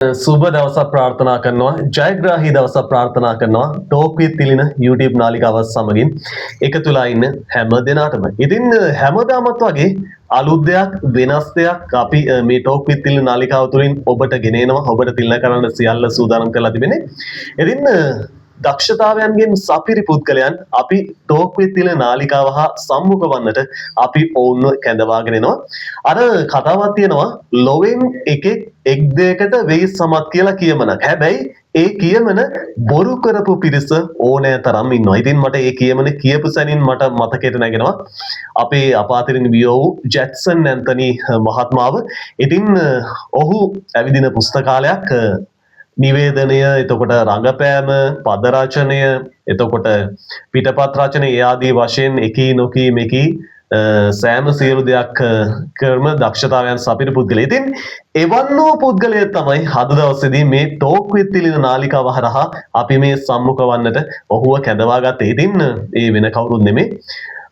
සුබ දවසක් ප්‍රාර්ථනා කරනවා ජයග්‍රාහී දවසක් ප්‍රාර්ථනා කරනවා ටෝක් විත් තිලින YouTube නාලිකාවත් සමගින් එකතුලා ඉන්න හැම දෙනාටම. ඉතින් හැමදාමත් වගේ අලුත් දෙයක් වෙනස් දෙයක් අපි මේ ටෝක් විත් තිලින නාලිකාව තුළින් ඔබට ගෙනෙනවා. ඔබට තිලන කරන්න සියල්ල සූදානම් කරලා තිබෙන්නේ. ඉතින් දක්ෂතාවයන්ගෙන් සපිරි පුද්ගලයන් අපි ටෝක් විත් තිලින නාලිකාව හා සම්මුඛ වන්නට අපි ඔවුන්ව කැඳවාගෙන එනවා. අර කතාවක් තියෙනවා ලොවෙන් එකෙක් එක් දෙයකට වෙයි සමත් කියලා කියමනක්. හැබැයි ඒ කියමන බොරු කරපු පිරිස ඕනෑ තරම් ඉන්නවා. ඉතින් මට ඒ කියමන කියපු සැනින් මට මතකයට නැගෙනවා අපේ අපාතරින් වියෝ වූ ජැක්සන් ඇන්තනි මහත්මාව. ඉතින් ඔහු ඇවිදින පුස්තකාලයක් නිවේදනය, එතකොට රංගපෑම, පද රචනය, එතකොට පිටපත් රචනය ආදී වශයෙන් එකී නොකී මෙකී සෑම සියලු දෙයක් කරන දක්ෂතාවයන් සපිරි පුද්ගලයා. ඉතින් එවන් වූ පුද්ගලයෙක් තමයි අද දවසේදී මේ ටෝක් විත් තිලින නාලිකාව හරහා අපි මේ සම්මුඛ වන්නට ඔහුව කැඳවා ගත්තේ. ඉතින් ඒ වෙන කවුරුත් නෙමෙයි.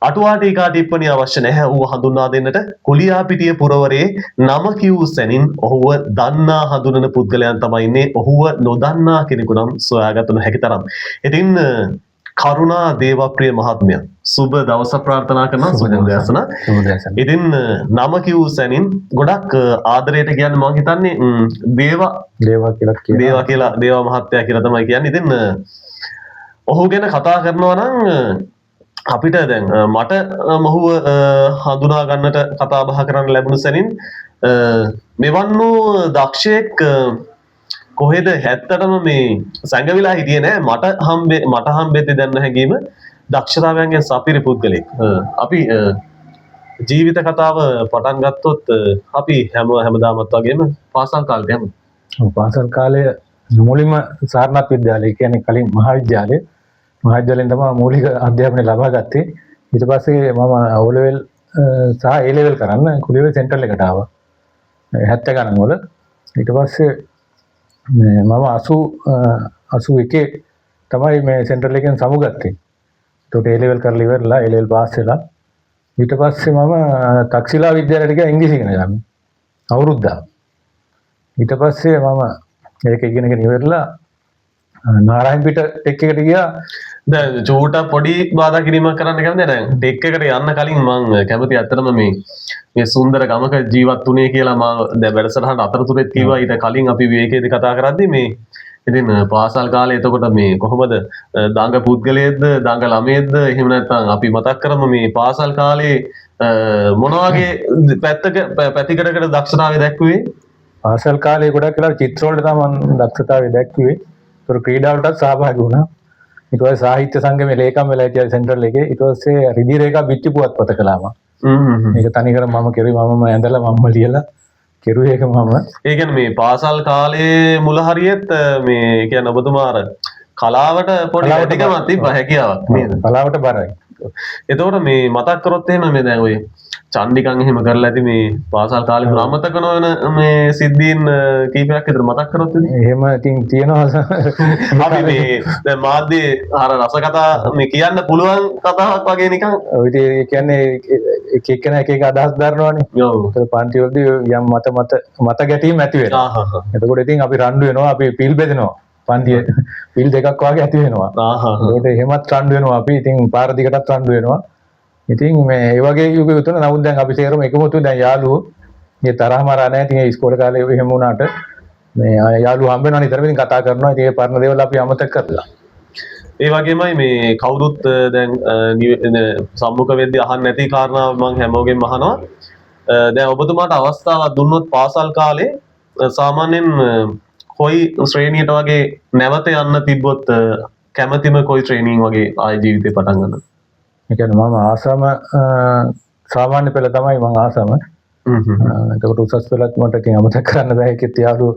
අටුවා ටීකා ටිප්පණි අවශ්‍ය නැහැ ඔහුව හඳුන්වා දෙන්නට. කුලියාපිටිය පුරවරේ නම කියූ සැනින් ඔහුව දන්නා හඳුනන පුද්ගලයන් තමයි ඉන්නේ. ඔහුව නොදන්නා කෙනෙකු නම් සොයාගත නොහැකි තරම්. ඉතින් කරුණා දේවප්‍රිය මහත්මයා සුබ දවස ප්‍රාර්ථනා කරනවා. සුබ උදෑසන. ඉතින් නම කියූ සැනින් ගොඩක් ආදරයට කියන්නේ මම හිතන්නේ දේවා කියලා මහත්තයා කියලා තමයි කියන්නේ. ඉතින් ඔහු ගැන කතා කරනවා නම් අපිට දැන් මට මොහුව හඳුනා ගන්නට කතා බහ කරන්න ලැබුණු සැනින් මෙවන් වූ දක්ෂයෙක් කොහෙද හැත්තටම මේ සැඟවිලා හිටියේ නෑ. මට හම්බෙද්දී දැන් හැඟීම දක්ෂතාවයන්ගෙන් සපිරි පුද්ගලෙක්. අපි ජීවිත කතාව පටන් ගත්තොත් අපි හැමදාමත් වගේම පාසල් කාලේ යමු. පාසල් කාලයේ මුලින්ම සාරණත් විද්‍යාලය කියන්නේ කලින් මහාවිද්‍යාලයෙන් තමයි මූලික අධ්‍යාපනය ලබා ගත්තේ. ඊට පස්සේ මම O level සහ A level කරන්න කුලියවේ සෙන්ටරල් එකට ආවා 70 ගණන් වල. ඊට පස්සේ මම 81 තමයි මේ සෙන්ටරල් එකෙන් සමුගත්තේ. ඒකට A level කරලා ඉවරලා A level පාස් වෙලා ඊට පස්සේ මම තක්ෂිලා විද්‍යාලයට ගියා ඉංග්‍රීසි ඉගෙන ගන්න අවුරුද්දක්. ඊට පස්සේ මම ඒක ඉගෙනගෙන ඉවරලා නාරායන්පිට ටෙක් එකට ගියා. දැන් චූට පොඩි බාධා කිරීමක් කරන්න කැමතිද? දැන් ටෙක් එකට යන්න කලින් මම කැමති අත්‍තරම මේ සුන්දර ගමක ජීවත් වුණේ කියලා මම දැන් වැඩසටහන අතරතුරෙත් කිව්වා. ඊට කලින් අපි විවේකයේදී කතා කරද්දී මේ ඉතින් පාසල් කාලේ එතකොට මේ කොහොමද දඟ පුද්ගලයේද දඟ ළමයේද එහෙම නැත්නම් අපි මතක් කරමු මේ පාසල් කාලේ මොන වගේ පැතිකඩකට දක්ෂතාවය දැක්ුවේ? පාසල් කාලේ ගොඩක් වෙලා චිත්‍ර වලට තමයි මම දක්ෂතාවය දැක්ුවේ. ඒක ක්‍රීඩාවලටත් සහභාගී වුණා. ඊට පස්සේ සාහිත්‍ය සංගමේ ලේකම් වෙලා හිටියා සෙන්ටරල් එකේ. ඊට පස්සේ රිදී රේඛා පිටි පුවත්පත කළාම. මේක තනිකර මම කෙරුවේ. මමම ඇඳලා මම්ම ලියලා කෙරුවේ ඒක මම. ඒ කියන්නේ මේ පාසල් කාලේ මුල හරියෙත් මේ කියන්නේ ඔබතුමා අර කලාවට පොඩි ටිකක් තිබ්බා හැකියාවක් නේද? කලාවට බරයි. එතකොට මේ මතක් කරොත් එහෙම මේ දැන් ඔය චන්ඩිකන් එහෙම කරලා ඇති මේ පාසල් කාලේ අමතක නොවන මේ සිද්ධීන් කීපයක් විතර මතක් කරොත් එහෙම ඉතින් තියෙනවා. අපි මේ දැන් මාධ්‍යයේ අර රසකතා මේ කියන්න පුළුවන් කතාවක් වගේ නිකන් ඔය කියන්නේ එක එක්කෙනා එක එක අදහස් දරනවානේ. ඔව්. ඒක පන්ති වලදී යම් මත ගැටීම් ඇති වෙනවා. එතකොට ඉතින් අපි රණ්ඩු වෙනවා, අපි පිල් බෙදෙනවා. පන්තියේ පිල් දෙකක් වගේ ඇති වෙනවා. ඒකට එහෙමත් රණ්ඩු වෙනවා අපි. ඉතින් පාර දිගටත් රණ්ඩු වෙනවා. ඉතින් මේ ඒ වගේ යුග උතුන නමුත් දැන් අපි සේරම එකමුතු දැන් යාළුවෝ මේ තරහ මරා නැහැ. ඉතින් ඒ ඉස්කෝලේ කාලේ එහෙම වුණාට මේ යාළුවෝ හම්බ වෙනවා නිතරම ඉතින් කතා කරනවා. ඉතින් ඒ පරණ දේවල් අපි අමතක කරලා. ඒ වගේමයි මේ කවුරුත් දැන් සම්මුඛ වෙද්දී අහන්න නැති කාරණා මම හැමෝගෙම අහනවා. දැන් ඔබතුමාට අවස්ථාවක් දුන්නොත් පාසල් කාලේ සාමාන්‍යයෙන් කොයි ශ්‍රේණියට වගේ නැවත යන්න තිබ්බොත් කැමැතිම කොයි ශ්‍රේණියෙන් වගේ ආය ජීවිතේ පටන් ගන්නද? ඒ කියන්නේ මම ආසම සාමාන්‍ය පෙළ තමයි මම ආසම. ඒකට උසස් පෙළත් මට කින් අමතක කරන්න බෑ. ඒකේ තියාලු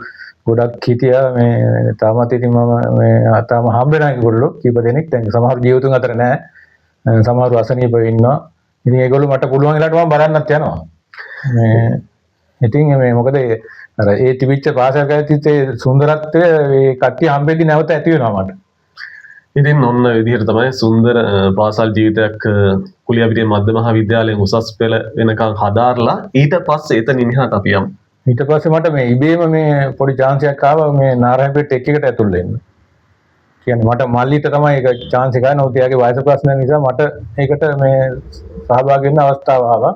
ගොඩක් හිටියා මේ තාමත් ඉතින් මම මේ තාම හම්බ වෙනා ඒගොල්ලෝ කීප දෙනෙක් දැන් සමහර ජීවිතුන් අතර නෑ. සමහරව අසනීප ඉන්නවා. ඉතින් ඒගොල්ලෝ මට පුළුවන් වෙලාවට මම බලන්නත් යනවා. මේ ඉතින් මේ මොකද අර ඒ තිබිච්ච පාසල් කාලේ සුන්දරත්වය මේ කට්ටිය හම්බෙද්දී නැවත ඇති වෙනවා මට. ඉතින් ඔන්න විදිහට තමයි සුන්දර පාසල් ජීවිතයක් කුලියාපිටිය මධ්‍ය මහා විද්‍යාලයෙන් උසස් පෙළ වෙනකන් හදාarලා ඊට පස්සේ එතනින් එහාට අපි යමු. ඊට පස්සේ මට මේ ඉබේම මේ පොඩි chance එකක් ආවා මේ නාරායණපේට ටෙක් එකට ඇතුල් වෙන්න. කියන්නේ මට මල්ලිට තමයි ඒක chance එක නෝත් එයාගේ වයස ප්‍රශ්න නිසා මට ඒකට මේ සහභාගී වෙන්න අවස්ථාව ආවා.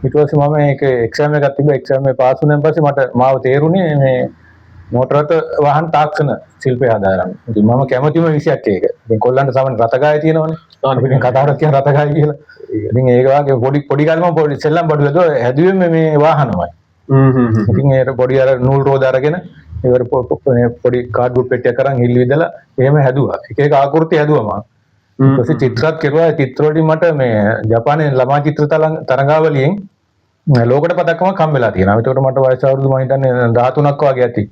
ඊට පස්සේ මම ඒක එක්සෑම් එකක් තිබ්බා. එක්සෑම් එක පාස් වුණාන් පස්සේ මට මාව තේරුණේ මේ මෝටර රථ වාහන තාක්ෂණ ශිල්පය හදාගන්න. ඉතින් මම කැමතිම විෂයක් ඒක. ඉතින් කොල්ලන්ට සාමාන්‍ය රථගාය තියෙනවනේ. අපි ඉතින් කතාවට කියන රථගාය කියලා. ඉතින් ඒක වගේ පොඩි කාලේ මම පොඩි සෙල්ලම් බඩු හැදුවේ මේ වාහනමයි. ඉතින් ඒක පොඩි අර නූල් රෝද අරගෙන ඒවර පොඩි කාඩ්බෝඩ් පෙට්ටියක් අරන් හිල් විදලා එහෙම හැදුවා. එක එක ආකෘති හැදුවා මම. ඊට පස්සේ චිත්‍රත් කෙරුවා. චිත්‍ර වලින් මට මේ ජපානයේ ළමා චිත්‍ර තරඟාවලියෙන් ලෝකඩ පදක්කමක් හම්බෙලා තියෙනවා. ඒකට මට වයස අවුරුදු මම හිතන්නේ 13ක් වගේ ඇති.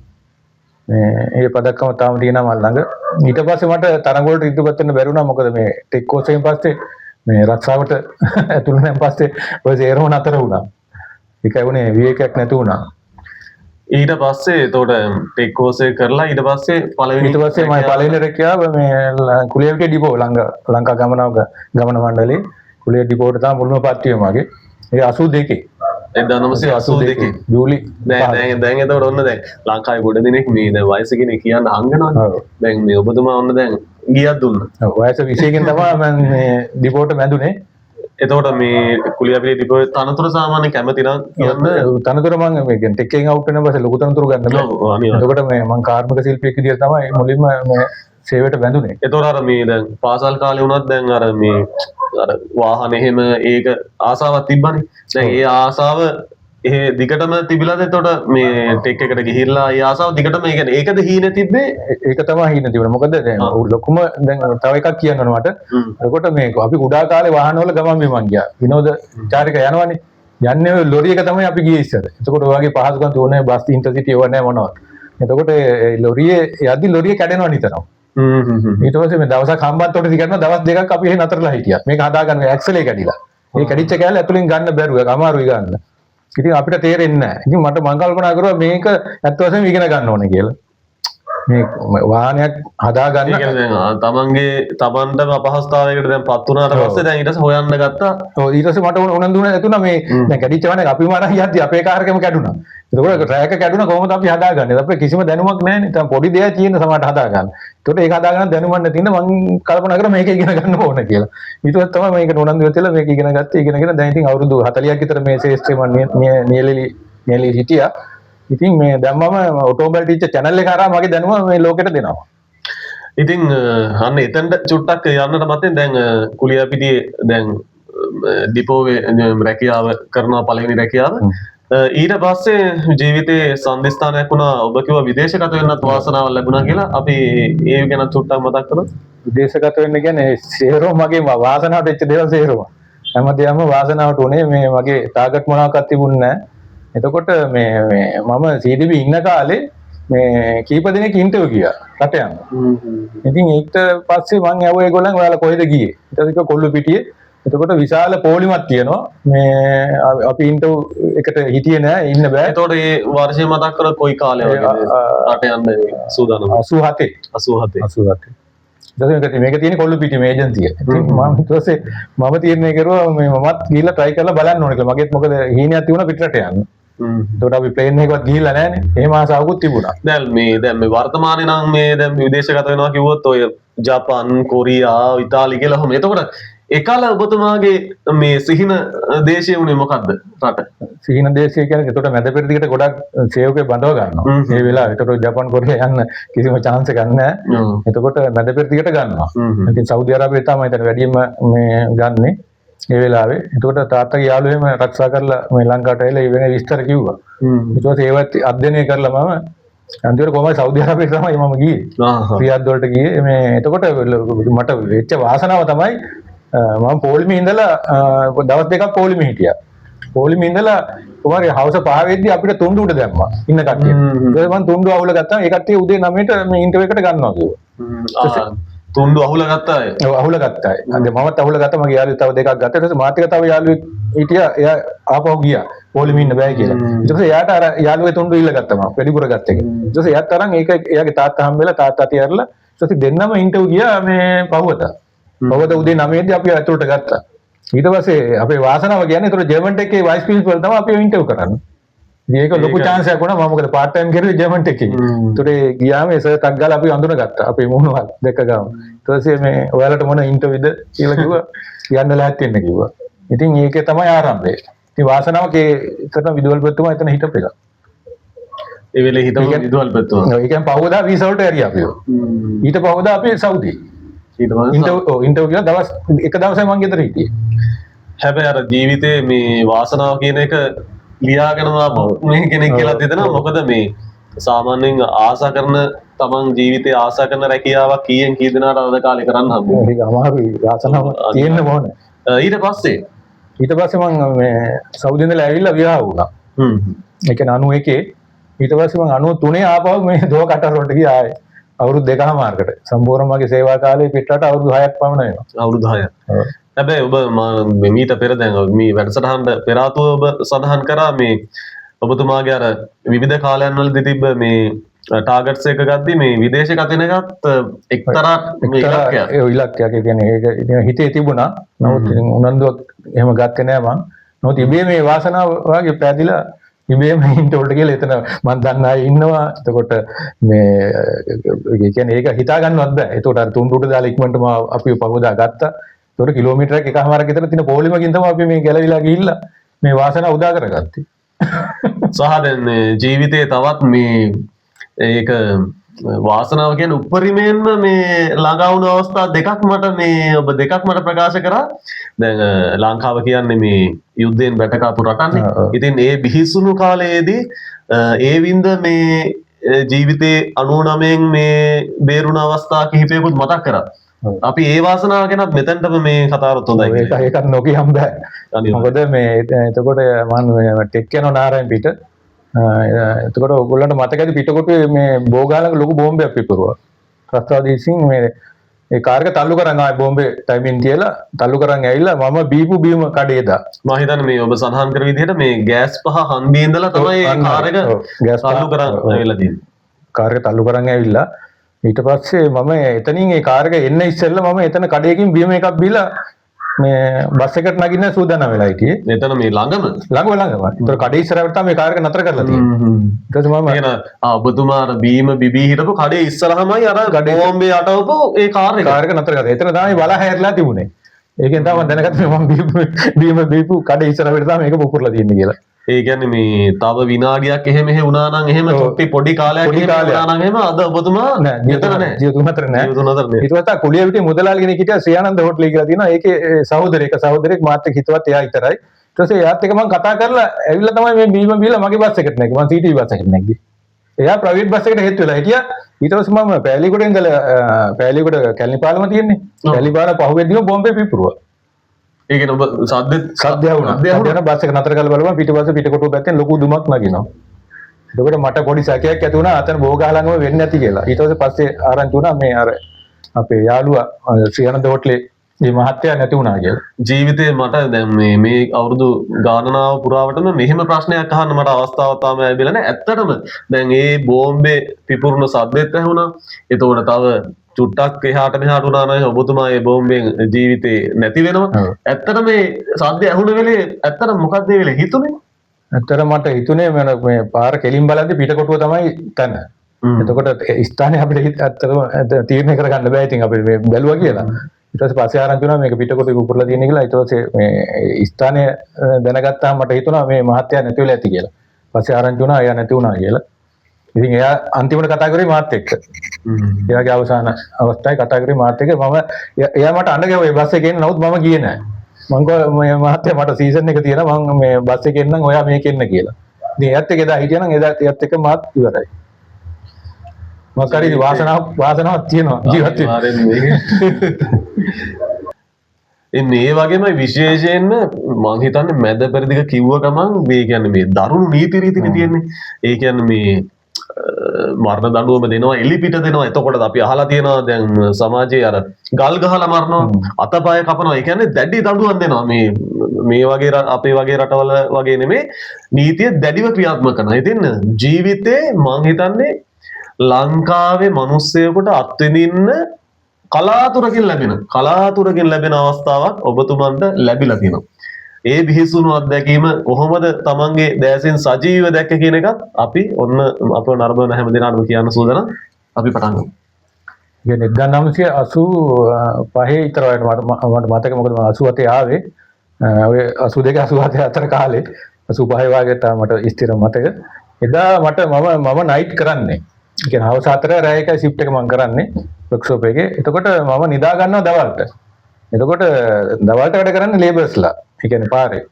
මේ පදක්කම තාම තියෙනවා මල් ළඟ. ඊට පස්සේ මට තරඟ වලට ඉදිරිපත් වෙන්න බැරි වුණා. මොකද මේ ටෙක් කෝස් එකෙන් පස්සේ මේ රක්ෂාවට ඇතුළු වෙනන් පස්සේ ඔය සේරම නතර වුණා. ඒකයි උනේ විවේකයක් නැති වුණා. ඊට පස්සේ එතකොට ටෙක් කෝස් එක කරලා ඊට පස්සේ ඊට පස්සේ මම පළවෙනි රැකියාව මේ කුලියවිටිය ඩිපෝ ලංකා ගමන මණ්ඩලයේ කුලිය ඩිපෝට තමයි මුල්ම පත්තිය මගේ. ඒ 82 1982 ජූලි දැන් එතකොට ඔන්න දැන් ලංකාවේ ගොඩ දෙනෙක් මේ දැන් වයස කෙනෙක් කියන්න හංගනවා. දැන් මේ ඔබතුමා ඔන්න දැන් ගියක් දුන්නා. වයස 20කින් තමයි මම මේ ඩිපෝට මැදුනේ. එතකොට මේ කුලියවිටිය ඩිපෝ තනතුර සාමාන්‍ය කැමති නම් කියන්න තනතුර මම මේ කියන්නේ ටෙක් එකෙන් අවුට් වෙන පස්සේ ලොකු තනතුරු ගන්න බෑ. එතකොට මේ මම කාර්මික ශිල්පියෙක් විදියට තමයි මුලින්ම මේ සේවයට බැඳුනේ. එතකොට අර මේ දැන් පාසල් කාලේ වුණත් දැන් අර මේ අර වාහන එහෙම ඒක ආසාවක් තිබ්බනේ. දැන් ඒ ආසාව ඒ දිගටම තිබිලාද? එතකොට මේ ටෙක් එකට ගිහිල්ලා ඒ ආසාව දිගටම ඒ කියන්නේ ඒකද හීන තිබ්බේ? ඒක තමයි හීන තිබුණේ. මොකද දැන් ලොකුම දැන් තව එකක් කියන්න ඕන මට. එතකොට මේ අපි කුඩා කාලේ වාහනවල ගමන් බිමන් ගියා. විනෝද චාරික යනවනේ. යන්නේ ඔය ලොරි එක තමයි අපි ගියේ ඉස්සර. එතකොට ඔය වගේ පහසුකම් තිබුණේ බස් ඉන්ටර්සිටි ඒව නැහැ මොනවත්. එතකොට ඒ ලොරියේ යද්දි ලොරිය කැඩෙනවා නිතරම. ඊට පස්සේ මේ දවසක් හම්බන්තොට දිගටම දවස් දෙකක් අපි එහෙ නතරලා හිටියා. මේක හදාගන්න ඇක්සල් එක කැඩිලා. මේ කැඩිච්ච කෑල්ල ඇතුලෙන් ගන්න බැරුව අමාරුයි ගන්න. ඉතින් අපිට තේරෙන්නේ නැහැ. ඉතින් මට මං කල්පනා කරුවා මේක ඇත්ත වශයෙන්ම ඉගෙන ගන්න ඕනේ කියලා. මේ වාහනයක් හදාගන්න දැන් තමන්ටම අපහසුතාවයකට දැන් පත් වුණාට පස්සේ දැන් ඊට පස්සේ හොයන්න ගත්තා. ඔව් ඊට පස්සේ මට උනන්දු නැතුණා මේ දැන් කැඩිච්ච වාහනයක් අපිම අරන් යද්දි අපේ කාර් එකම කැඩුනා. එතකොට ට්‍රැක් එක කැඩුණා කොහොමද අපි හදාගන්නේ? අපිට කිසිම දැනුමක් නැහැනේ. දැන් පොඩි දෙයක් තියෙන සමහරට හදාගන්න. ඒකට ඒක හදාගන්න දැනුමක් නැතිනම් මං කල්පනා කරා මේක ඉගෙන ගන්න ඕන කියලා. ඊට පස්සේ තමයි මේකට උනන්දු වෙලා මේක ඉගෙන ගත්තේ. ඉගෙනගෙන දැන් ඉතින් අවුරුදු 40ක් විතර මේ ශේෂ්ත්‍රේ මම නියැලී හිටියා. ඉතින් මේ දැන් මම ඔටෝමොබයිල් ටීචර් channel එක හරහා මගේ දැනුම මේ ලෝකෙට දෙනවා. ඉතින් අන්න එතනට චුට්ටක් යන්නට මතෙන් දැන් කුලියපිටියේ දැන් ඩිපෝවේ රැකියාව කරනවා පළවෙනි රැකියාව. ඊට පස්සේ ජීවිතේ සම්දිස්ථානයක් වුණා. ඔබ කිව්වා විදේශගත වෙන්නත් වාසනාවක් ලැබුණා කියලා. අපි ඒ ගැන චුට්ටක් මතක් කරමු. විදේශගත වෙන්න කියන්නේ සේරෝ මගේ වාසනාවට වෙච්ච දේවල් සේරෝ. හැමදේම වාසනාවට උනේ. මේ මගේ ටාගට් මොනවාක්වත් තිබුණේ නැහැ. එතකොට මේ මම CDB ඉන්න කාලේ මේ කීප දෙනෙක් ඉන්ටර්විව් ගියා රට යන්න. ඉතින් ඊට පස්සේ මම ඇහුවා ඒගොල්ලන් ඔයාලා කොහෙද ගියේ? ඊට පස්සේ කොල්ලු පිටියේ. එතකොට විශාල පොලිමක් තියෙනවා. මේ අපි ඉන්ටර්විව් එකට හිටියේ නෑ ඉන්න බෑ. එතකොට මේ වර්ෂය මතක් කරලා කොයි කාලේ වගේද රට යන්න සූදානම්? 87. මේක තියෙන කොල්ලු පිටි මේ ඒජන්සිය. ඉතින් මම ඊට පස්සේ මම තීරණය කරුවා මේ මමත් ගිහිල්ලා try කරලා බලන්න ඕනේ කියලා. මගෙත් මොකද හීනයක් තිබුණා පිටරට යන්න. ඒකට අපි ප්ලේන් එකවත් ගිහිල්ලා නැහනේ. එහෙම ආසාවකුත් තිබුණා. දැන් මේ වර්තමානයේ නම් මේ දැන් විදේශගත වෙනවා කිව්වොත් ඔය ජපාන්, කොරියා, ඉතාලි කියලා ඔහොම. එතකොට එකල ඔබතුමාගේ මේ සිහින දේශය උනේ මොකද්ද රට? සිහින දේශය කියන්නේ එතකොට මැද පෙරදිගට ගොඩක් සේවකේ බඳව ගන්නවා. මේ වෙලාවේ එතකොට ජපාන්, කොරියා යන්න කිසිම chance එකක් නැහැ. එතකොට මැද පෙරදිගට ගන්නවා. ඉතින් සෞදි අරාබියේ තමයි එතන වැඩියෙන්ම මේ ගන්නෙ. ඒ වෙලාවේ එතකොට තාත්තගේ යාළුවෙම රක්ෂා කරලා මේ ලංකාවට ඇවිල්ලා ඒ වෙන විස්තර කිව්වා. ඊට පස්සේ ඒවත් අධ්‍යයනය කරලා මම අන්තිමට කොහමද සෞදි අරාබියට තමයි මම ගියේ. රියාද් වලට ගියේ. මේ එතකොට මට වෙච්ච වාසනාව තමයි මම පොලිමේ ඉඳලා දවස් දෙකක් පොලිමේ හිටියා. පොලිමේ ඉඳලා කොහමද හවස 5 වෙද්දි අපිට තුන්ඩු උඩ දැම්මා ඉන්න කට්ටිය. ඊට මම තුන්ඩු අවුල ගත්තා. ඒ කට්ටිය උදේ 9ට මේ ඉන්ටර්විව් එකට ගන්නවා කිව්වා. තුන්ඩු අහුල ගත්තා අය. ඔව් අහුල ගත්තා අය. අද මමත් අහුල ගත්තා. මගේ යාළුවෝ තව දෙකක් ගත්තා. ඊට පස්සේ මාත් එක්ක තව යාළුවෙක් හිටියා. එයා ආපහු ගියා. පොලිමේ ඉන්න බෑ කියලා. ඊට පස්සේ එයාට අර යාළුවේ තුන්ඩු ඉල්ල ගත්තා මම. වැඩිපුර ගත්ත එක. ඊට පස්සේ එයාත් අරන් ඒක එයාගේ තාත්තා හම්බෙලා තාත්තා තියරලා ඊට පස්සේ දෙන්නම ඉන්ටර්විව් ගියා මේ පහුවත. පහුවත උදේ 9 දී අපි ඇතුළට ගත්තා. ඊට පස්සේ අපේ වාසනාව කියන්නේ ඒතර ජර්මන් ටෙක් එකේ වයිස් ප්‍රින්සිපල් තමයි අපි ඉන්ටර්විව් කරන්නේ. මේක ලොකු chance එකක් වුණා. මම මොකද part time කරුවේ ජර්මන් ටෙක් එකේ. ඒතකොට ගියාම ඒ සර් ටක් ගාලා අපි අඳුනගත්තා. අපේ මොනවද දෙක ගාම. ඊට පස්සේ මේ ඔයාලට මොන ඉන්ටර්විව්ද කියලා කිව්වා. යන්න ලෑස්ති වෙන්න කිව්වා. ඉතින් ඒකේ තමයි ආරම්භය. ඉතින් වාසනාවක් ඒතරම් විදුහල්පතිතුමා එතන හිටපු එක. ඒ වෙලේ හිටපු විදුහල්පතිතුමා. ඒ කියන්නේ පහවදා වීසා වලට ඇරියා අපිව. ඊට පහවදා අපි සෞදි. ඉන්ටර්විව් කියලා දවස් එක දවසයි මං ගෙදර හිටියේ. හැබැයි අර ජීවිතේ මේ වාසනාව කියන එක ලියාගෙනවා මේ කෙනෙක් කියලා හිතනවා. මොකද මේ සාමාන්‍යයෙන් ආසා කරන තමන් ජීවිතේ ආසා කරන රැකියාවක් කීයෙන් කී දෙනාට අද කාලේ කරන්න හම්බුනේ. ඒක අමාරුයි. වාසනාව තියෙන්න ඕනේ. ඊට පස්සේ මම මේ සෞදි ඉඳලා ඇවිල්ලා විවාහ වුණා. ඒ කියන්නේ 91. ඊට පස්සේ මම 93 ආපහු මේ දෝ කටර වලට ගියා ආයේ. අවුරුදු 2කමාරකට. සම්පූර්ණ මගේ සේවා කාලේ පිටරට අවුරුදු 6ක් පමණ වෙනවා. අවුරුදු 6ක්. හැබැයි ඔබ මීට පෙර දැන් මේ වැඩසටහනට පෙර ආතුව ඔබ සඳහන් කරා මේ ඔබතුමාගේ අර විවිධ කාලයන් වලදී තිබ්බ මේ ටාගට්ස් එක ගද්දි මේ විදේශ ගතන එකත් එක්තරා මේ ඉලක්කයක්. ඒ ඉලක්කයක්. ඒ කියන්නේ ඒක හිතේ තිබුණා. නමුත් උනන්දුවක් එහෙම ගත්තේ නෑ මං. නමුත් ඉබේ මේ වාසනාව වාගේ පැදිලා ඉබේම ඉන්ටෝල්ට කියලා එතන මම දන්න අය ඉන්නවා. එතකොට මේ ඒ කියන්නේ ඒක හිතා ගන්නවත් බෑ. එතකොට අර තුන්රුට දාලා ඉක්මනටම අපි පහවදා ගත්තා. ඒතකොට කිලෝමීටරයක් එකමාරක් විතර තියෙන පොලිමකින් තමයි අපි මේ ගැලවිලා ගිහිල්ලා මේ වාසනාව උදා කරගත්තේ. සහ දැන් ජීවිතේ තවත් මේ ඒක වාසනාව කියන්නේ උපරිමයෙන්ම මේ ළඟා වුණු අවස්ථා දෙකක් මට ප්‍රකාශ කරා. දැන් ලංකාව කියන්නේ මේ යුද්ධයෙන් බැටකාපු රටන්නේ. ඉතින් ඒ බිහිසුණු කාලයේදී ඒ වින්ද මේ ජීවිතේ 99න් මේ බේරුණ අවස්ථා කිහිපයකුත් මතක් කරා. අපි ඒ වාසනාව ගැනත් මෙතනටම මේ කතාවත් හොඳයි. ඒකත් නොකියම් බෑ. මොකද මේ එතකොට මම ටෙක් යන නාරයන් පිට. එතකොට ඔයගොල්ලන්ට මතකද පිටකොටුවේ මේ බෝගාලක ලොකු බෝම්බයක් පිපුරුවා. ත්‍රස්තවාදීසින් මේ ඒ කාර් එක තල්ලු කරන් ආයේ බෝම්බේ ටයිමින් තියලා තල්ලු කරන් ඇවිල්ලා මම බීපු බීම කඩේ දා. මම හිතන්නේ මේ ඔබ සඳහන් කර විදිහට මේ ගෑස් පහ හන්දියේ ඉඳලා තමයි ඒ කාර් එක තල්ලු කරන් ඇවිල්ලා තියෙන්නේ. කාර් එක තල්ලු කරන් ඇවිල්ලා ඊට පස්සේ මම එතනින් ඒ කාර් එක එන්න ඉස්සෙල්ලා මම එතන කඩේකින් බීම එකක් බීලා මේ බස් එකට නගින්න සූදානම් වෙලා හිටියේ. එතන මේ ළඟම. ඒතර කඩේ ඉස්සරහට තමයි මේ කාර් එක නතර කරලා තියෙන්නේ. ඊට පස්සේ මම කියන ඔබතුමා අර බීම බිබී හිටපු කඩේ ඉස්සරහමයි අර බෝම්බේ අටවපු ඒ කාර් එක නතර කරලා. එතන තමයි බල හැරලා තිබුණේ. ඒකෙන් තමයි මම දැනගත්තේ මම බීම බීපු කඩේ ඉස්සරහට තමයි මේක පුපුරලා තියෙන්නේ කියලා. ඒ කියන්නේ මේ තව විනාඩියක් එහෙම වුණා නම් එහෙම තොප්පි පොඩි කාලයක් වුණා නම් එහෙම අද ඔබතුමා මෙතන නෑ. ජීවිතුන් අතර නෑ. ඊට පස්සේ කුලිය පිටේ මුදලාලි කෙනෙක් හිටියා ශ්‍රියානන්ද හෝටලේ කියලා තියෙනවා. ඒකේ සහෝදරයෙක් මාත් එක්ක හිතුවත් එයා විතරයි. ඊට පස්සේ එයාත් එක්ක මම කතා කරලා ඇවිල්ලා තමයි මේ බීම බීලා මගේ බස් එකට නැග්ගේ. මම සීටී බස් එකට නැග්ගේ. එයා ප්‍රයිවට් බස් එකට හෙත් වෙලා හිටියා. ඊට පස්සේ මම පෑලිගොඩ ඉඳලා පෑලිගොඩ කැලණිපාලම තියෙන්නේ. කැලණිපාල පහුවෙද්දිම බෝම්බේ පිපුරුවා. ඒ කියන්නේ ඔබ සද්ද වුණා. යන බස් එක නතර කරලා බලුවා පිටිපස්සේ පිටකොටුව පැත්තෙන් ලොකු දුමක් නගිනවා. එතකොට මට පොඩි සැකයක් ඇති වුණා අතන බෝගහලංගම වෙන්නේ නැති කියලා. ඊට පස්සේ ආරංචි වුණා මේ අර අපේ යාළුවා ශ්‍රියානන්ද හෝටලේ මේ මහත්තයා නැති වුණා කියලා. ජීවිතේ මට දැන් මේ අවුරුදු ගානනාව පුරාවටම මෙහෙම ප්‍රශ්නයක් අහන්න මට අවස්ථාවක් තාම ලැබිලා නැහැ. ඇත්තටම දැන් මේ බෝම්බේ පිපුරුන සද්දෙත් ඇහුණා. එතකොට තව චුට්ටක් එහාට මෙහාට වුණා නම් ඔබතුමා මේ බෝම්බෙන් ජීවිතේ නැති වෙනවා. ඇත්තට මේ සද්ද ඇහුණ වෙලේ ඇත්තට මොකක්ද ඒ වෙලේ හිතුනේ? ඇත්තට මට හිතුනේ මේ පාර කෙලින් බලද්දි පිටකොටුව තමයි තන. එතකොට ස්ථානේ අපිට ඇත්තටම තීරණය කරගන්න බෑ. ඉතින් අපි මේ බැලුවා කියලා. ඊට පස්සේ ආරංචි වුණා මේක පිටකොටුවේ පුපුරලා තියෙන කියලා. ඊට පස්සේ මේ ස්ථානේ දැනගත්තාම මට හිතුණා මේ මහත්තයා නැති වෙලා ඇති කියලා. පස්සේ ආරංචි වුණා එයා නැති වුණා කියලා. ඉතින් එයා අන්තිමට කතා කරේ මාත් එක්ක. එයාගේ අවසාන අවස්ථාවේ කතා කරේ මාත් එක්ක. එයා මට අඬ ගැව්වා ඒ බස් එකේ එන්න. නමුත් මම ගියේ නෑ. මං කිව්වා මහත්තයා මට සීසන් එක තියෙනවා. මං මේ බස් එකේ එන්නම් ඔයා මේක එන්න කියලා. ඉතින් එයාත් එක්ක එදා හිටියා නම් එයාත් එක්ක මාත් ඉවරයි. මකරි වාසනාවක් තියෙනවා ජීවත් වෙන්න. මේ වගේම විශේෂයෙන්ම මම හිතන්නේ මැද පෙරදිග කිව්ව ගමන් මේ කියන්නේ මේ දරුණු නීති රීතිනේ තියෙන්නේ. ඒ කියන්නේ මේ මරණ දඬුවම දෙනවා එලිපිට දෙනවා. එතකොට අපි අහලා තියෙනවා දැන් සමාජයේ අර ගල් ගහලා මරනවා අතපය කපනවා. ඒ කියන්නේ දැඩි දඬුවම් දෙනවා. මේ වගේ අපේ වගේ රටවල වගේ නෙමෙයි නීතිය දැඩිව ක්‍රියාත්මක කරනවා. ඉතින් ජීවිතේ මම හිතන්නේ ලංකාවේ මිනිස්සෙකුට අත්විඳින්න කලාතුරකින් ලැබෙන අවස්ථාවක් ඔබතුමන්ට ලැබිලා තියෙනවා. ඒ බිහිසුණු අත්දැකීම කොහොමද තමන්ගේ දැසින් සජීවීව දැක්ක කියන එකත් අපි ඔන්න අපව නරඹන හැම දිනකටම කියන්න සූදානම්. අපි පටන් ගමු. ඉතින් 1985 විතර මට මතක මොකද මම 87 ආවේ ඔය 82 87 අතර කාලේ 85 වගේ තමයි මට ස්ථිර මතක. එදා මම නයිට් කරන්නේ. ඒ කියන්නේ හවස 4 රෑ එකයි shift එක මම කරන්නේ workshop එකේ. එතකොට මම නිදා ගන්නවා දවල්ට. එතකොට දවල්ට වැඩ කරන්නේ ලේබර්ස්ලා. ඒ කියන්නේ පාරේ.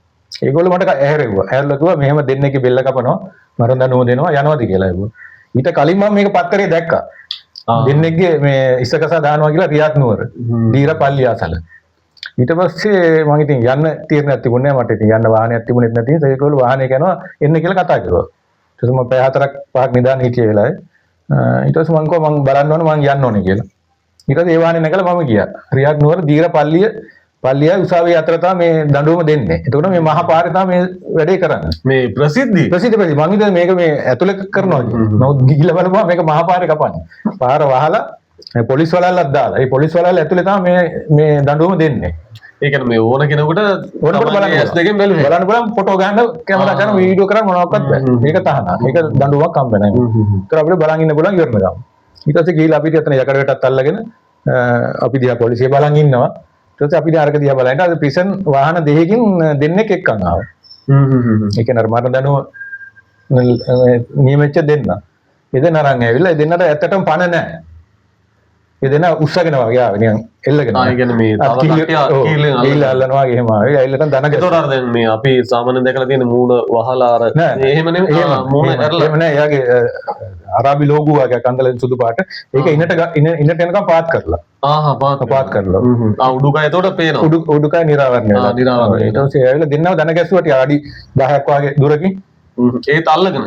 ඒගොල්ලෝ මට ඇහැරෙව්වා. ඇහැරලා කිව්වා මෙහෙම දෙන්නෙක්ගේ බෙල්ල කපනවා මරණ දෙනවා යනවාද කියලා ඒගොල්ලෝ. ඊට කලින් මම මේක පත්තරේ දැක්කා. දෙන්නෙක්ගේ මේ ඉස්සකසා දානවා කියලා රියාත් නුවර දීරපල්ලි ආසල. ඊට පස්සේ මම ඉතින් යන්න තීරණයක් තිබුණේ නැහැ. මට ඉතින් යන්න වාහනයක් තිබුණෙත් නැති නිසා ඒගොල්ලෝ වාහනේ යනවා එන්න කියලා කතා කරුවා. ඊට පස්සේ මම පැය 4ක් 5ක් නිදාන හිටිය වෙලාවේ ඊට පස්සේ මම කිව්වා මම බලන්න ඕනේ මම යන්න ඕනේ කියලා. ඊට පස්සේ ඒ වාහනේ නැගලා මම ගියා. රියාත් නුවර දීරපල්ලිය පල්ලියයි උසාවිය අතර තමයි මේ දඬුවම දෙන්නේ. එතකොට මේ මහා පාරේ තමයි මේ වැඩේ කරන්නේ. මේ ප්‍රසිද්ධ මම හිතුවා මේක මේ ඇතුළේ කරනවා කියලා. නමුත් ගිහිල්ලා බලපුවා මේක මහා පාරේ කපන්නේ. පාර වහලා පොලිස් වලල්ලක් දාලා. ඒ පොලිස් වලල්ල ඇතුලේ තමයි මේ දඬුවම දෙන්නේ. ඒ කියන්නේ මේ ඕන කෙනෙකුට බලන්න S2 බැලුවේ. බලන්න ෆොටෝ ගන්න කැමරා කරන වීඩියෝ කරන් මොනවක්වත් බෑ. මේක තහනම්. මේක දඬුවමක් හම්බ නැහැ. ඒතර අපිට බලන් ඉන්න පුළුවන් ඉවරන ගාම. ඊට පස්සේ ගිහිල්ලා අපිට එතන යකඩයටත් අල්ලගෙන අපි දිහා පොලිසිය බලන් ඉන්නවා. ඊට පස්සේ අපි අරක දිහා බලනකොට අද ප්‍රිසන් වාහන දෙකකින් දෙන්නෙක් එක්කන් ආවා. ඒ කියන්නේ මරණ දඬුවම නියමෙච්ච දෙන්න. එදෙන අරන් ඇවිල්ලා දෙන්නට ඇත්තටම පණ නැහැ. ඒ දෙන උස්සගෙන වගේ ආවේ නිකන් එල්ලගෙන. ඒ කියන්නේ මේ තව කීලෙන් අල්ලනවා වගේ එහෙම ආවේ. ඇවිල්ලා දැන් දනග. ඒතකොට අර දැන් මේ අපි සාමාන්‍යයෙන් දැකලා තියෙන මූණ වහලා අර එහෙම නෙමෙයි මූණ ඇරලා. එහෙම නෑ. එයාගේ අරාබි ලෝගෝ වගේ කන්දලෙන් සුදු පාට. ඒක ඉන්නට යනකම් පාත් කරලා. පාත් කරලා. උඩුකය එතකොට පේනවා. උඩුකය නිරාවරණය වෙලා. නිරාවරණය. ඊට පස්සේ ඇවිල්ලා දෙන්නව දන ගැස්සුවා ටික අඩි 10ක් වගේ දුරකින්. ඒත් අල්ලගෙන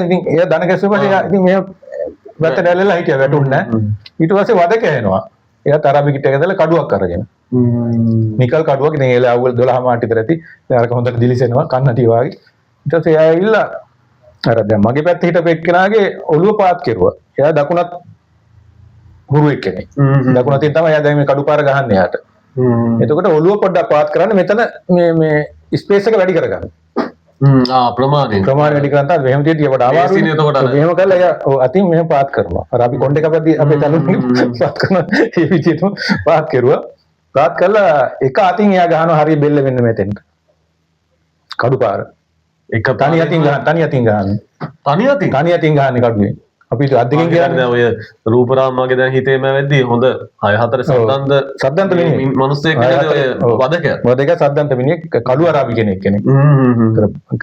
ඉතින් එයා දන ගැස්සුවා ඉතින් මේ වැට දැල්ලලා හිටියා වැටුන්නේ නැහැ. ඊට පස්සේ වද කෑනවා. එයා තරබි කිට් එක දාලා කඩුවක් අරගෙන. නිකල් කඩුවක් ඉතින් ඒලා අවුල් 12 මාට විතර ඇති. එයාට හොඳට දිලිසෙනවා කන්නටිය වගේ. ඊට පස්සේ එයා ඇවිල්ලා අර දැන් මගේ පැත්තේ හිටපු එක්කෙනාගේ ඔළුව පාත් කෙරුවා. එයා දකුණත් හුරු එක්කෙනෙක්. දකුණතින් තමයි එයා දැන් මේ කඩුපාර ගහන්නේ එයාට. එතකොට ඔළුව පොඩ්ඩක් පාත් කරන්න මෙතන මේ ස්පේස් එක වැඩි කරගන්න. ප්‍රමාණය වැඩි කරන් තමයි මෙහෙම තියෙද්දි අපට ආවාරුනේ. එතකොට මෙහෙම කරලා එයා අතින් මෙහෙම පාත් කරනවා. අර අපි කොණ්ඩේ කපද්දී අපේ තනුනේ පාත් කරනවා. ඒ විදිහටම පාත් කෙරුවා. පාත් කළා එක අතින් එයා ගහනවා හරිය බෙල්ල මෙන්න මෙතෙන්ට. කඩුපාර. එක තනි අතින් ගහන්නේ. තනි අතින් ගහන්නේ කඩුවේ. අපි අද්දකින් කියන්නේ ඔය රූපරාමගේ දැන් හිතේම වෙද්දී හොඳ 6-4 සද්දන්ත මිනිස්සෙක් නේද ඔය වදක සද්දන්ත මිනිහෙක් කළු අරාබි කෙනෙක්.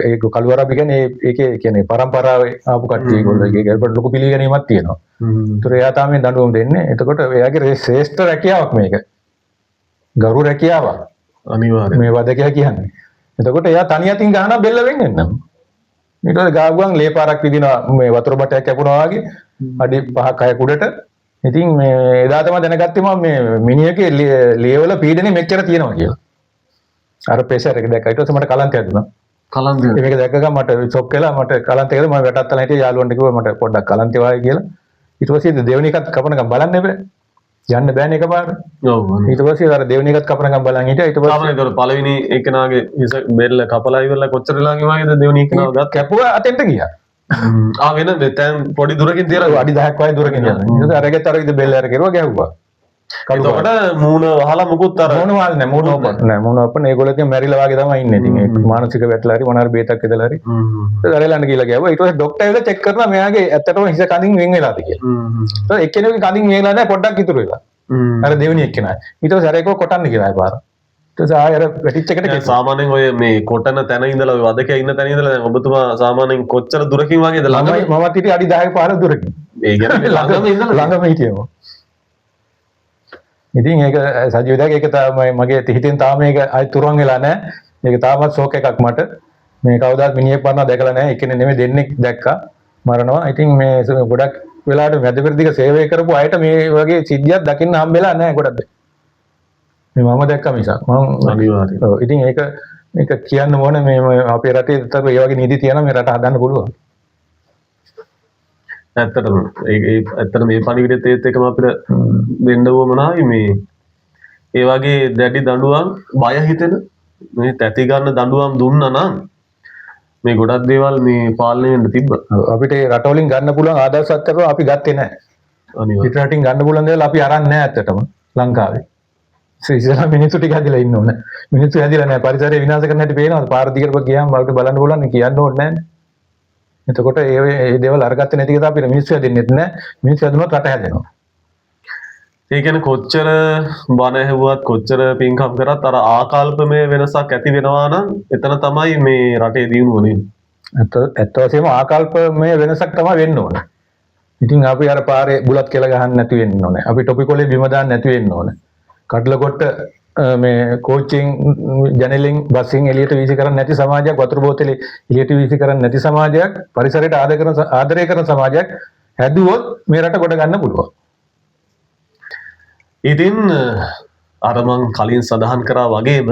ඒක කළු අරාබි කියන්නේ ඒකේ කියන්නේ පරම්පරාවේ ආපු කට්ටිය ඒගොල්ලෝ ඒකට ලොකු පිළිගැනීමක් තියෙනවා. ඒතර එයා තමයි දඬුවම් දෙන්නේ. එතකොට එයාගේ ශ්‍රේෂ්ඨ රැකියාවක් මේක. ගරු රැකියාවක්. අනිවාර්යයෙන් මේ වදකයා කියන්නේ. එතකොට එයා තනි අතින් ගහනවා බෙල්ල වෙන්නේ නැහැ. ඊට පස්සේ ගාගුවන් ලේ පාරක් විදිනවා මේ වතුර බටයක් කැපුණා වගේ අඩි 5ක් 6ක් උඩට. ඉතින් මේ එදා තමයි දැනගත්තේ මම මේ මිනිහගේ ලේ වල පීඩනේ මෙච්චර තියෙනවා කියලා. අර ප්‍රෙෂර් එක දැක්කා. ඊට පස්සේ මට කලන්තයක් දුන්නා. කලන්තය. මේක දැක්ක ගමන් මට ෂොක් වෙලා මට කලන්තය කියලා මම වැටත් තලන් හිටිය යාළුවන්ට කිව්වා මට පොඩ්ඩක් කලන්තය වායි කියලා. ඊට පස්සේ දෙවෙනි එකත් කපනකම් බලන්න බෑ. යන්න බෑනේ එකපාර. ඔව්. ඊට පස්සේ අර දෙවෙනි එකත් කපනකම් බලන් හිටියා. ඊට පස්සේ තමයි ඒක පළවෙනි එකනාගේ හිස බෙල්ල කපලා ඉවරලා කොච්චර වෙලාවකින් වගේද දෙවෙනි එකනාව ගත්තා. කැපුවා අතෙන්ට ගියා. වෙන දැන් පොඩි දුරකින් තියලා අඩි 10ක් වගේ දුරකින් යනවා. ඊට පස්සේ අරගෙත් අර විදිහ බෙල්ල අර කෙරුවා ගැහුවා. එතකොට මූණ වහලා මුකුත් අර මූණ වහලා නැහැ. මූණ ඔපන් ඒගොල්ලෝ ඉතින් මැරිලා වගේ තමයි ඉන්නේ. ඉතින් ඒක මානසික වැටලා හරි මොනාර බේතක් ඇදලා හරි. ඒක අරලන්න කියලා ගැහුවා. ඊට පස්සේ ડોක්ටර් ඇවිල්ලා චෙක් කරනවා මෙයාගේ ඇත්තටම හිස කඳින් වෙන් වෙලාද කියලා. ඒක එක්කෙනෙකුගේ කඳින් වෙන් වෙලා නැහැ පොඩ්ඩක් ඉතුරු වෙලා. අර දෙවෙනි එක්කෙනා. ඊට පස්සේ අර එකව කොටන්න කියලා ආයෙ පාර. ඊට පස්සේ ආයෙ අර වැටිච් එකට සාමාන්‍යයෙන් ඔය මේ කොටන තැන ඉඳලා ඔය වදකයා ඉන්න තැන ඉඳලා දැන් ඔබතුමා සාමාන්‍යයෙන් කොච්චර දුරකින් වගේද ළඟම මමත් හිටියේ අඩි 10ක 15 දුරකින්. ඒ කියන්නේ ළඟම හිටියම. ඉතින් ඒක සජීවදාක ඒක තමයි මගේ හිතෙන් තාම මේක ආයි තුරන් වෙලා නැහැ. මේක තාමත් ෂෝක් එකක් මට. මේ කවදාත් මිනිහෙක් මරනවා දැකලා නැහැ. එක්කෙනෙක් නෙමෙයි දෙන්නෙක් දැක්කා මරනවා. ඉතින් මේ ගොඩක් වෙලාවට මැදපෙරදිග සේවය කරපු අයට මේ වගේ සිද්ධියක් දකින්න හම්බෙලා නැහැ ගොඩක්. මේ මම දැක්කා මිසක් මම අනිවාර්යයෙන්. ඔව් ඉතින් ඒක කියන්න ඕනේ මේ අපේ රටේ තව ඒ වගේ නීති තියෙනවා මේ රට හදන්න පුළුවන්. ඇත්තටම ඇත්තට මේ පණිවිඩෙත් ඒත් එකම අපිට දෙන්න වුවමනායි මේ ඒ වගේ දැඩි දඬුවම් බය හිතෙන මේ තැති ගන්න දඬුවම් දුන්නා නම් මේ ගොඩක් දේවල් මේ පාලනය වෙන්න තිබ්බා. අපිට ඒ රටවලින් ගන්න පුළුවන් ආදර්ශ සත්‍යකව අපි ගත්තේ නැහැ. අනිවාර්යයෙන්. පිට රටින් ගන්න පුළුවන් දේවල් අපි අරන් නැහැ ඇත්තටම ලංකාවේ. ඉතින් මිනිස්සු ටික හැදිලා ඉන්න ඕනේ. මිනිස්සු හැදිලා නැහැ. පරිසරය විනාශ කරන හැටි පේනවා. පාර දිගට ගියාම බලන්න බලන්න බලන්න කියන්න ඕනේ නැහැ. එතකොට ඒ දේවල් අරගත්තේ නැති නිසා අපිට මිනිස්සු හැදෙන්නෙත් නැහැ. මිනිස්සු හැදුනොත් රට හැදෙනවා. ඒ කියන්නේ කොච්චර බණ ඇහුවත් කොච්චර පින්කම් කරත් අර ආකල්පමය වෙනසක් ඇති වෙනවා නම් එතන තමයි මේ රටේ දියුණුව නේ. ඇත්ත වශයෙන්ම ආකල්පමය වෙනසක් තමයි වෙන්න ඕනේ. ඉතින් අපි අර පාරේ බුලත් කියලා ගහන්න නැති වෙන්න ඕනේ. අපි ටොපි කොලේ බිම දාන්න නැති වෙන්න ඕනේ. කඩල කොට මේ කෝච්චියෙන් ජනෙලෙන් බස්සින් එළියට වීසි කරන්නේ නැති සමාජයක්, වතුර බෝතලේ එළියට වීසි කරන්නේ නැති සමාජයක්, පරිසරයට ආදරය කරන සමාජයක් හැදුවොත් මේ රට කොට ගන්න පුළුවන්. ඉතින් අර මං කලින් සඳහන් කරා වගේම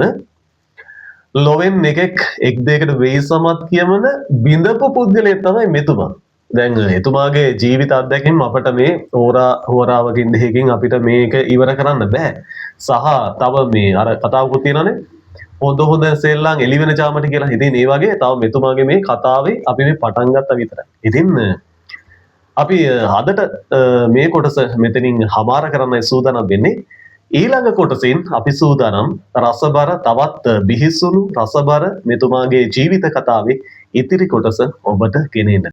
ලොවෙන් එකෙක් එක් දෙයකට වෙයි සමත් කියමන බිඳපු පුද්ගලයෙක් තමයි මෙතුමා. දැන් එතුමාගේ ජීවිත අත්දැකීම් අපිට මේ හෝරාවකින් දෙකකින් අපිට මේක ඉවර කරන්න බෑ. සහ තව මේ අර කතාවකුත් තියෙනනේ හොඳ සෙල්ලම් එළි වෙන ජාමට කියලා. ඉතින් ඒ වගේ තව මෙතුමාගේ මේ කතාවේ අපි මේ පටන් ගත්තා විතරයි. ඉතින් අපි අදට මේ කොටස මෙතනින් හමාර කරන්නයි සූදානම් වෙන්නේ. ඊළඟ කොටසින් අපි සූදානම් රසබර තවත් බිහිසුණු රසබර මෙතුමාගේ ජීවිත කතාවේ ඉතිරි කොටස ඔබට ගෙනෙන්න.